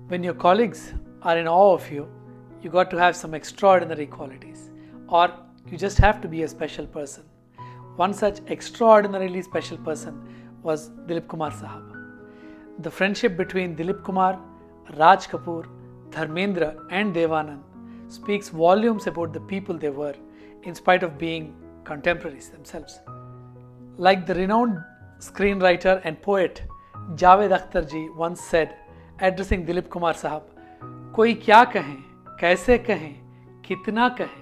When your colleagues are in awe of you, you got to have some extraordinary qualities, or you just have to be a special person. One such extraordinarily special person was Dilip Kumar Sahab. The friendship between Dilip Kumar, Raj Kapoor, Dharmendra, and Devanand speaks volumes about the people they were, in spite of being contemporaries themselves. Like the renowned screenwriter and poet Javed Akhtar ji once said, addressing Dilip Kumar Sahab, "Koi kya kahe, kaise kahe, kitna kahe."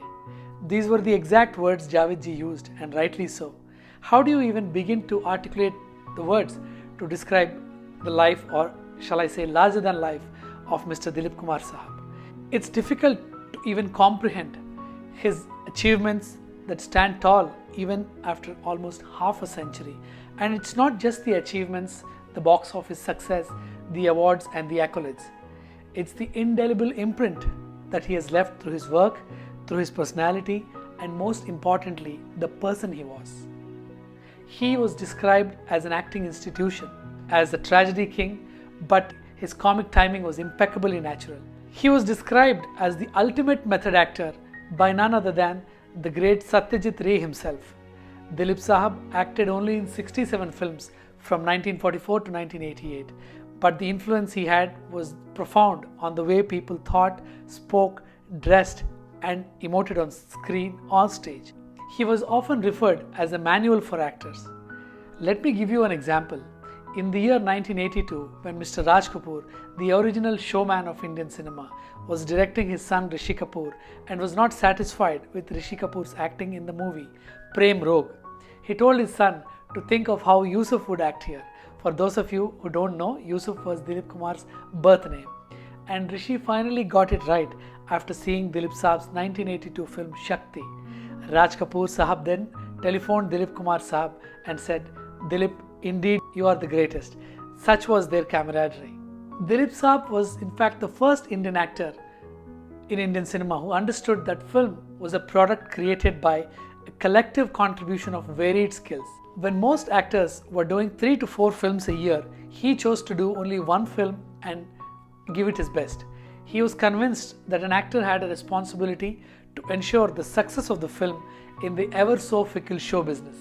These were the exact words Javed ji used, and rightly so. How do you even begin to articulate the words to describe the life, or shall I say larger than life, of Mr. Dilip Kumar Sahab? It's difficult to even comprehend his achievements that stand tall even after almost half a century. And it's not just the achievements, the box office success, the awards and the accolades. It's the indelible imprint that he has left through his work, through his personality, and most importantly, the person he was. He was described as an acting institution, as a tragedy king, but his comic timing was impeccably natural. He was described as the ultimate method actor by none other than the great Satyajit Ray himself. Dilip Sahab acted only in 67 films from 1944 to 1988, but the influence he had was profound on the way people thought, spoke, dressed, and emoted on screen or stage. He was often referred as a manual for actors. Let me give you an example. In the year 1982, when Mr. Raj Kapoor, the original showman of Indian cinema, was directing his son Rishi Kapoor and was not satisfied with Rishi Kapoor's acting in the movie Prem Rog, he told his son to think of how Yusuf would act here. For those of you who don't know, Yusuf was Dilip Kumar's birth name. And Rishi finally got it right after seeing Dilip Sahab's 1982 film Shakti. Raj Kapoor Sahab then telephoned Dilip Kumar Sahab and said, "Dilip, indeed you are the greatest." Such was their camaraderie. Dilip Sahab was in fact the first Indian actor in Indian cinema who understood that film was a product created by a collective contribution of varied skills. When most actors were doing 3 to 4 films a year, he chose to do only one film and give it his best. He was convinced that an actor had a responsibility to ensure the success of the film in the ever so fickle show business.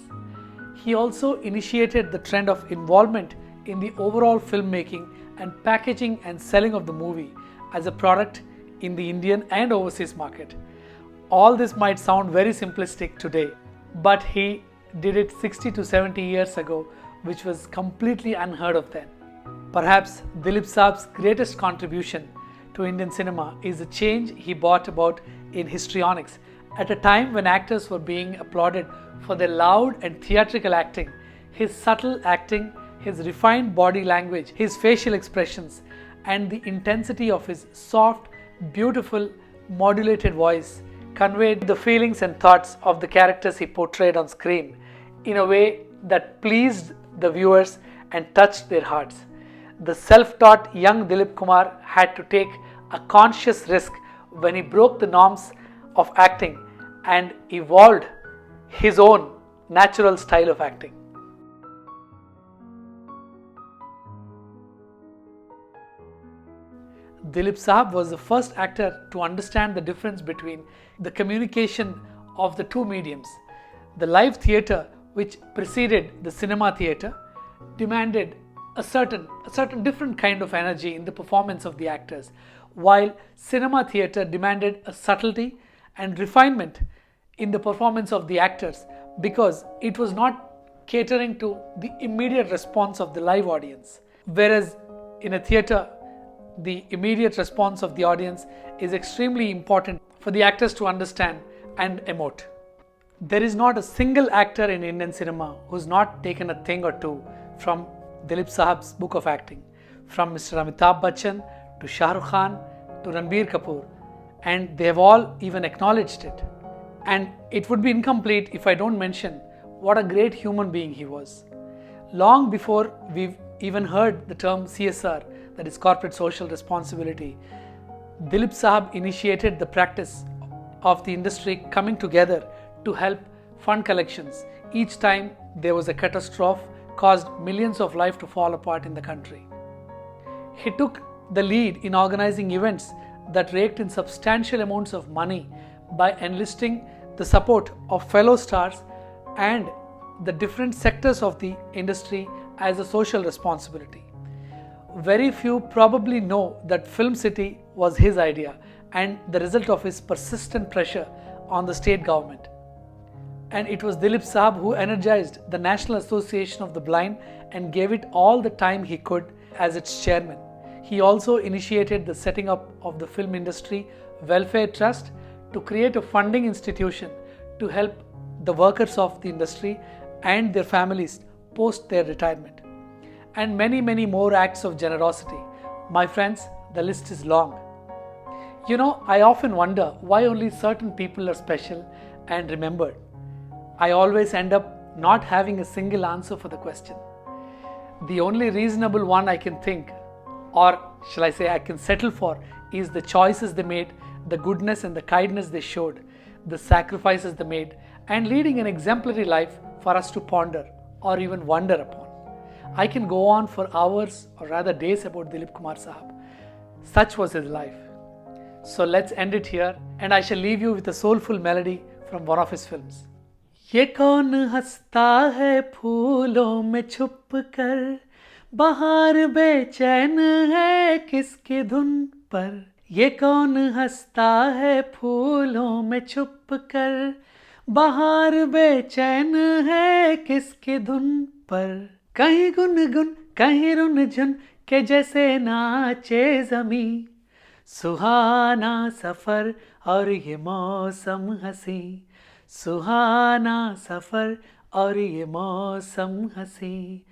He also initiated the trend of involvement in the overall filmmaking and packaging and selling of the movie as a product in the Indian and overseas market. All this might sound very simplistic today, but he did it 60 to 70 years ago, which was completely unheard of then. Perhaps Dilip Sahab's greatest contribution to Indian cinema is the change he brought about in histrionics. At a time when actors were being applauded for their loud and theatrical acting, his subtle acting, his refined body language, his facial expressions, and the intensity of his soft, beautiful, modulated voice conveyed the feelings and thoughts of the characters he portrayed on screen in a way that pleased the viewers and touched their hearts. The self-taught young Dilip Kumar had to take a conscious risk when he broke the norms of acting and evolved his own natural style of acting. Dilip Sahab was the first actor to understand the difference between the communication of the two mediums. The live theatre, which preceded the cinema theatre, demanded a certain different kind of energy in the performance of the actors, while cinema theatre demanded a subtlety and refinement in the performance of the actors, because it was not catering to the immediate response of the live audience. Whereas in a theatre, the immediate response of the audience is extremely important for the actors to understand and emote. There is not a single actor in Indian cinema who's not taken a thing or two from Dilip Sahab's book of acting, from Mr. Amitabh Bachchan to Shah Rukh Khan to Ranbir Kapoor, and they have all even acknowledged it. And it would be incomplete if I don't mention what a great human being he was. Long before we've even heard the term CSR, that is corporate social responsibility, Dilip Sahab initiated the practice of the industry coming together to help fund collections each time there was a catastrophe caused millions of lives to fall apart in the country. He took the lead in organizing events that raked in substantial amounts of money by enlisting the support of fellow stars and the different sectors of the industry as a social responsibility. Very few probably know that Film City was his idea and the result of his persistent pressure on the state government. And it was Dilip Saab who energized the National Association of the Blind and gave it all the time he could as its chairman. He also initiated the setting up of the Film Industry Welfare Trust to create a funding institution to help the workers of the industry and their families post their retirement. And many, many more acts of generosity. My friends, the list is long. You know, I often wonder why only certain people are special and remembered. I always end up not having a single answer for the question. The only reasonable one I can think, or shall I say I can settle for, is the choices they made, the goodness and the kindness they showed, the sacrifices they made, and leading an exemplary life for us to ponder or even wonder upon. I can go on for hours or rather days about Dilip Kumar Sahab. Such was his life. So let's end it here, and I shall leave you with a soulful melody from one of his films. ये कौन हंसता है फूलों में छुप कर, बहार बेचैन है किसकी धुन पर. ये कौन हंसता है फूलों में छुप कर, बहार बेचैन है किसकी धुन पर. कहीं गुनगुन कहीं रुनझुन के जैसे नाचे ज़मीं, सुहाना सफ़र और ये मौसम हंसी, सुहाना सफ़र और ये मौसम हंसी.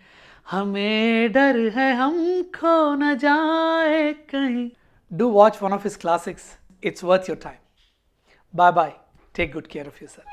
हमें डर है हम खो न जाए कहीं. Do watch one of his classics. It's worth your time. Bye bye. Take good care of yourself.